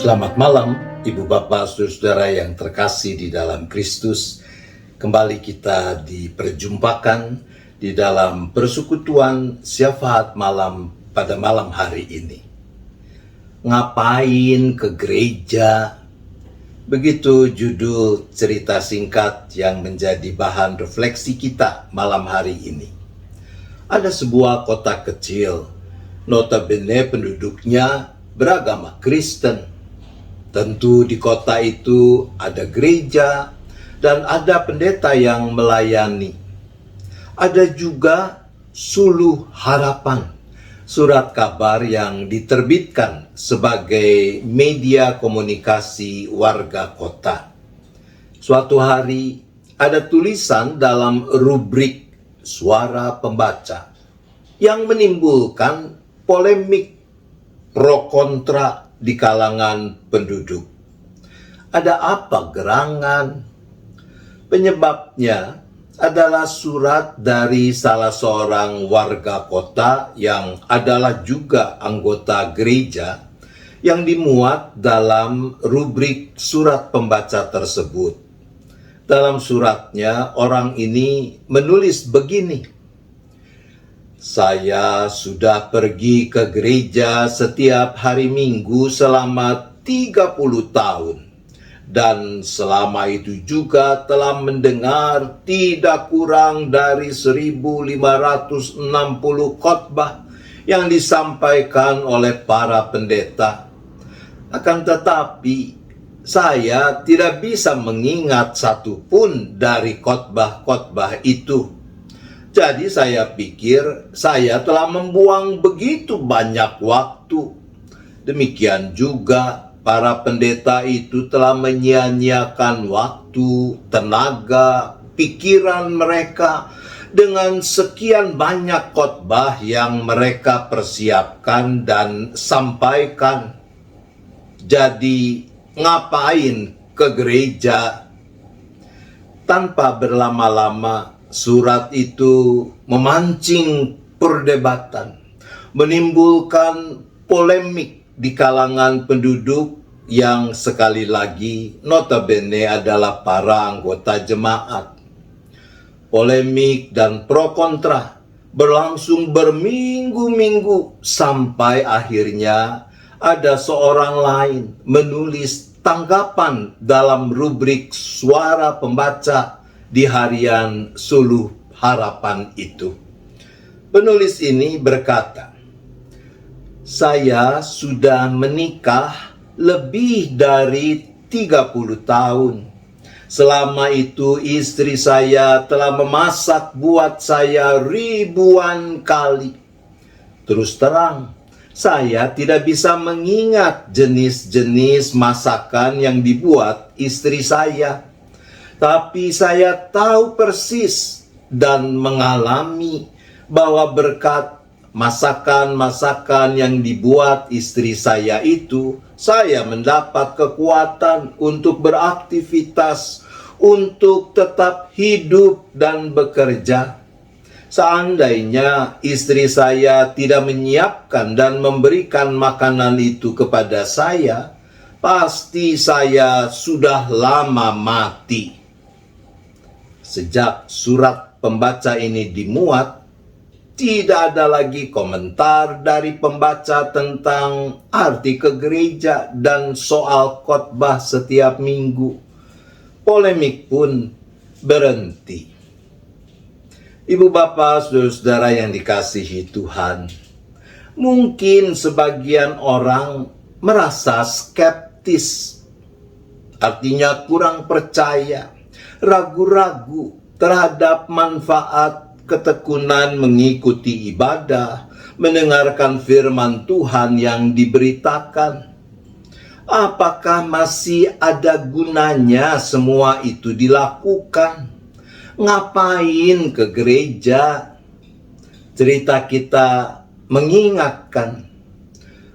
Selamat malam, Ibu Bapak, Saudara-saudara yang terkasih di dalam Kristus. Kembali kita diperjumpakan di dalam persekutuan syafaat malam pada malam hari ini. Ngapain ke gereja? Begitu judul cerita singkat yang menjadi bahan refleksi kita malam hari ini. Ada sebuah kota kecil, notabene penduduknya beragama Kristen. Tentu di kota itu ada gereja dan ada pendeta yang melayani. Ada juga Suluh Harapan, surat kabar yang diterbitkan sebagai media komunikasi warga kota. Suatu hari ada tulisan dalam rubrik Suara Pembaca yang menimbulkan polemik pro kontra di kalangan penduduk. Ada apa gerangan? Penyebabnya adalah surat dari salah seorang warga kota yang adalah juga anggota gereja yang dimuat dalam rubrik surat pembaca tersebut. Dalam suratnya orang ini menulis begini: "Saya sudah pergi ke gereja setiap hari Minggu selama 30 tahun. Dan selama itu juga telah mendengar tidak kurang dari 1560 khotbah yang disampaikan oleh para pendeta. Akan tetapi, saya tidak bisa mengingat satupun dari khotbah-khotbah itu. Jadi saya pikir saya telah membuang begitu banyak waktu. Demikian juga para pendeta itu telah menyia-nyiakan waktu, tenaga, pikiran mereka dengan sekian banyak khotbah yang mereka persiapkan dan sampaikan. Jadi ngapain ke gereja?" Tanpa berlama-lama, surat itu memancing perdebatan, menimbulkan polemik di kalangan penduduk yang sekali lagi notabene adalah para anggota jemaat. Polemik dan pro kontra berlangsung berminggu-minggu sampai akhirnya ada seorang lain menulis tanggapan dalam rubrik Suara Pembaca di harian Suluh Harapan itu. Penulis ini berkata, "Saya sudah menikah lebih dari 30 tahun. Selama itu istri saya telah memasak buat saya ribuan kali. Terus terang, saya tidak bisa mengingat jenis-jenis masakan yang dibuat istri saya. Tapi saya tahu persis dan mengalami bahwa berkat masakan-masakan yang dibuat istri saya itu, saya mendapat kekuatan untuk beraktivitas, untuk tetap hidup dan bekerja. Seandainya istri saya tidak menyiapkan dan memberikan makanan itu kepada saya, pasti saya sudah lama mati." Sejak surat pembaca ini dimuat, tidak ada lagi komentar dari pembaca tentang arti ke gereja dan soal khotbah setiap minggu. Polemik pun berhenti. Ibu bapak, saudara-saudara yang dikasihi Tuhan, mungkin sebagian orang merasa skeptis, artinya kurang percaya, ragu-ragu terhadap manfaat ketekunan mengikuti ibadah, mendengarkan firman Tuhan yang diberitakan. Apakah masih ada gunanya semua itu dilakukan? Ngapain ke gereja? Cerita kita mengingatkan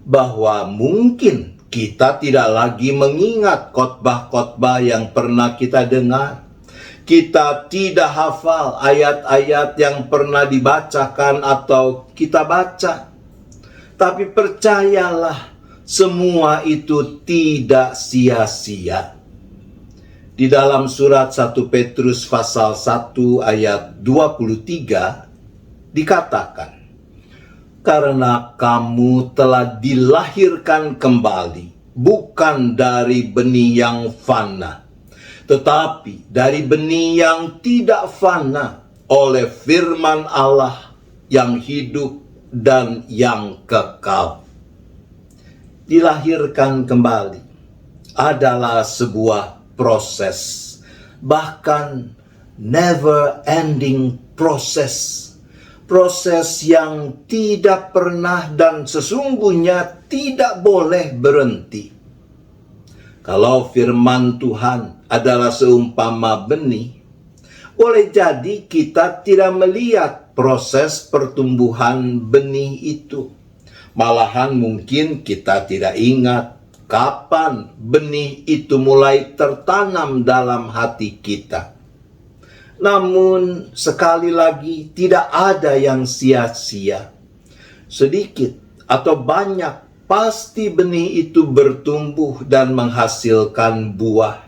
bahwa mungkin kita tidak lagi mengingat khotbah-khotbah yang pernah kita dengar. Kita tidak hafal ayat-ayat yang pernah dibacakan atau kita baca. Tapi percayalah, semua itu tidak sia-sia. Di dalam surat 1 Petrus pasal 1 ayat 23 dikatakan, karena kamu telah dilahirkan kembali, bukan dari benih yang fana, tetapi dari benih yang tidak fana, oleh firman Allah yang hidup dan yang kekal. Dilahirkan kembali adalah sebuah proses, bahkan never ending proses. Proses yang tidak pernah dan sesungguhnya tidak boleh berhenti. Kalau firman Tuhan adalah seumpama benih, boleh jadi kita tidak melihat proses pertumbuhan benih itu. Malahan mungkin kita tidak ingat kapan benih itu mulai tertanam dalam hati kita. Namun sekali lagi tidak ada yang sia-sia. Sedikit atau banyak pasti benih itu bertumbuh dan menghasilkan buah.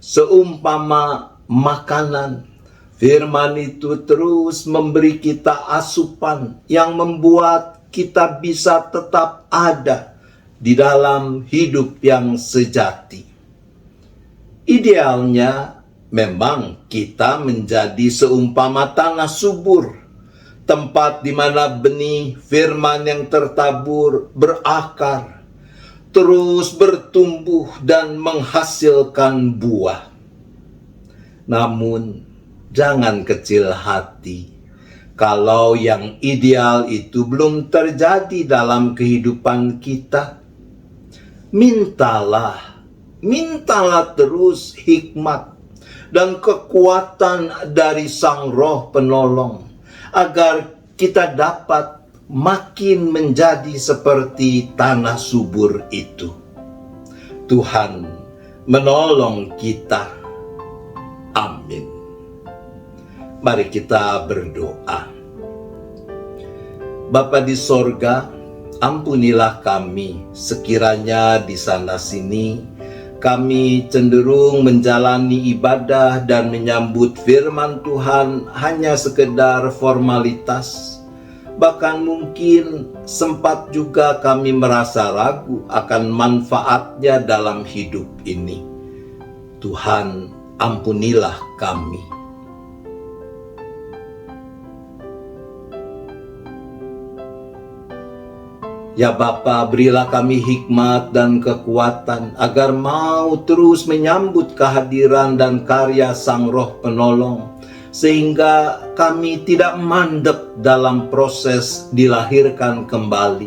Seumpama makanan, firman itu terus memberi kita asupan yang membuat kita bisa tetap ada di dalam hidup yang sejati. Idealnya memang kita menjadi seumpama tanah subur, tempat di mana benih firman yang tertabur berakar, terus bertumbuh dan menghasilkan buah. Namun jangan kecil hati kalau yang ideal itu belum terjadi dalam kehidupan kita. Mintalah terus hikmat dan kekuatan dari Sang Roh Penolong, agar kita dapat makin menjadi seperti tanah subur itu. Tuhan menolong kita. Amin. Mari kita berdoa. Bapa di sorga, ampunilah kami sekiranya di sana-sini kami cenderung menjalani ibadah dan menyambut firman Tuhan hanya sekedar formalitas. Bahkan mungkin sempat juga kami merasa ragu akan manfaatnya dalam hidup ini. Tuhan, ampunilah kami. Ya Bapa, berilah kami hikmat dan kekuatan agar mau terus menyambut kehadiran dan karya Sang Roh Penolong, sehingga kami tidak mandek dalam proses dilahirkan kembali.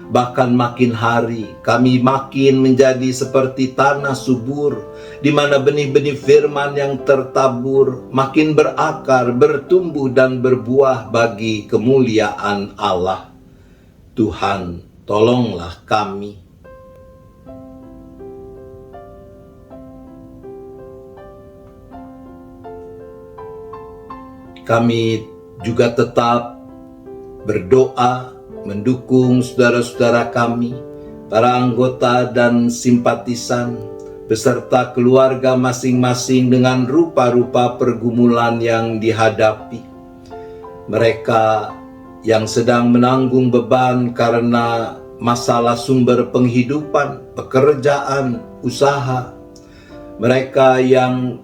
Bahkan makin hari kami makin menjadi seperti tanah subur, di mana benih-benih firman yang tertabur makin berakar, bertumbuh dan berbuah bagi kemuliaan Allah. Tuhan, tolonglah kami. Kami juga tetap berdoa mendukung saudara-saudara kami, para anggota dan simpatisan, beserta keluarga masing-masing dengan rupa-rupa pergumulan yang dihadapi. Mereka yang sedang menanggung beban karena masalah sumber penghidupan, pekerjaan, usaha. Mereka yang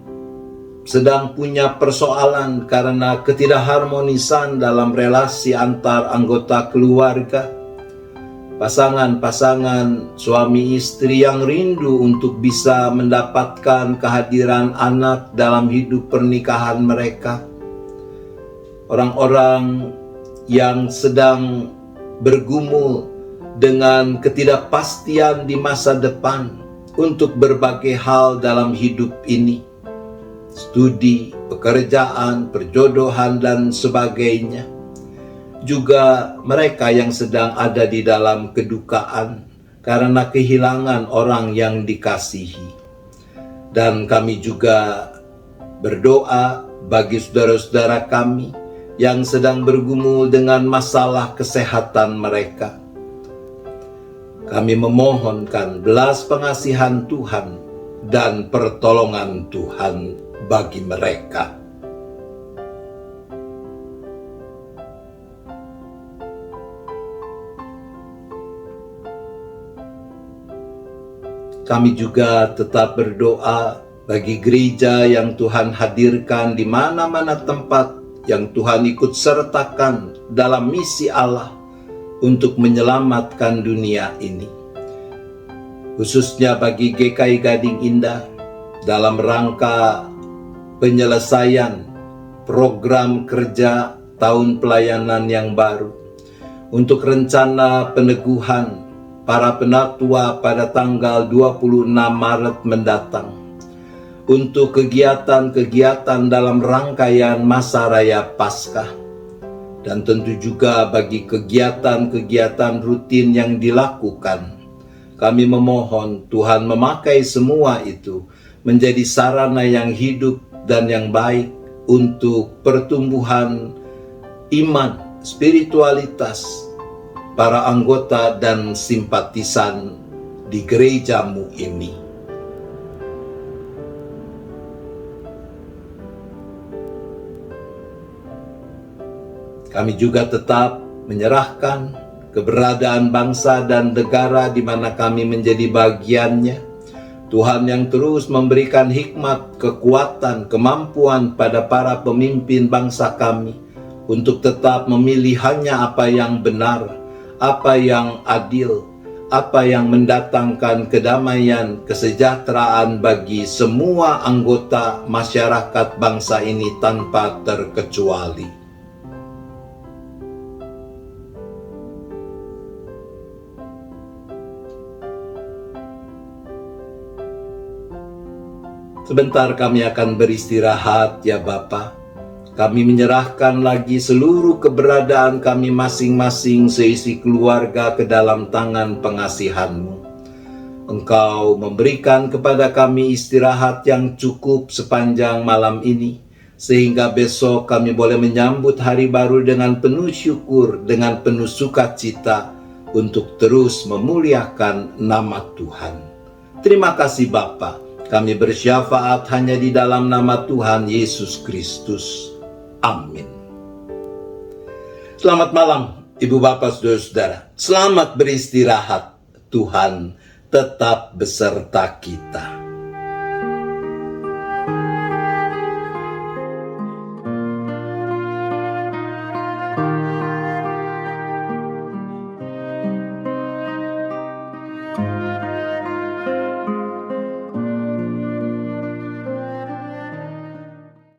sedang punya persoalan karena ketidakharmonisan dalam relasi antar anggota keluarga. Pasangan-pasangan suami istri yang rindu untuk bisa mendapatkan kehadiran anak dalam hidup pernikahan mereka. Orang-orang yang sedang bergumul dengan ketidakpastian di masa depan untuk berbagai hal dalam hidup ini. Studi, pekerjaan, perjodohan, dan sebagainya. Juga mereka yang sedang ada di dalam kedukaan karena kehilangan orang yang dikasihi. Dan kami juga berdoa bagi saudara-saudara kami yang sedang bergumul dengan masalah kesehatan mereka. Kami memohonkan belas pengasihan Tuhan dan pertolongan Tuhan bagi mereka. Kami juga tetap berdoa bagi gereja yang Tuhan hadirkan di mana-mana tempat yang Tuhan ikut sertakan dalam misi Allah untuk menyelamatkan dunia ini. Khususnya bagi GKI Gading Indah dalam rangka penyelesaian program kerja tahun pelayanan yang baru untuk rencana peneguhan para penatua pada tanggal 26 Maret mendatang, untuk kegiatan-kegiatan dalam rangkaian masa raya Paskah, dan tentu juga bagi kegiatan-kegiatan rutin yang dilakukan. Kami memohon Tuhan memakai semua itu menjadi sarana yang hidup dan yang baik untuk pertumbuhan iman, spiritualitas para anggota dan simpatisan di gerejamu ini. Kami juga tetap menyerahkan keberadaan bangsa dan negara di mana kami menjadi bagiannya. Tuhan yang terus memberikan hikmat, kekuatan, kemampuan pada para pemimpin bangsa kami untuk tetap memilih hanya apa yang benar, apa yang adil, apa yang mendatangkan kedamaian, kesejahteraan bagi semua anggota masyarakat bangsa ini tanpa terkecuali. Sebentar kami akan beristirahat ya Bapa. Kami menyerahkan lagi seluruh keberadaan kami masing-masing seisi keluarga ke dalam tangan pengasihan-Mu. Engkau memberikan kepada kami istirahat yang cukup sepanjang malam ini, sehingga besok kami boleh menyambut hari baru dengan penuh syukur, dengan penuh sukacita, untuk terus memuliakan nama Tuhan. Terima kasih Bapa. Kami bersyafaat hanya di dalam nama Tuhan Yesus Kristus. Amin. Selamat malam, Ibu Bapak Saudara-saudara. Selamat beristirahat. Tuhan tetap beserta kita.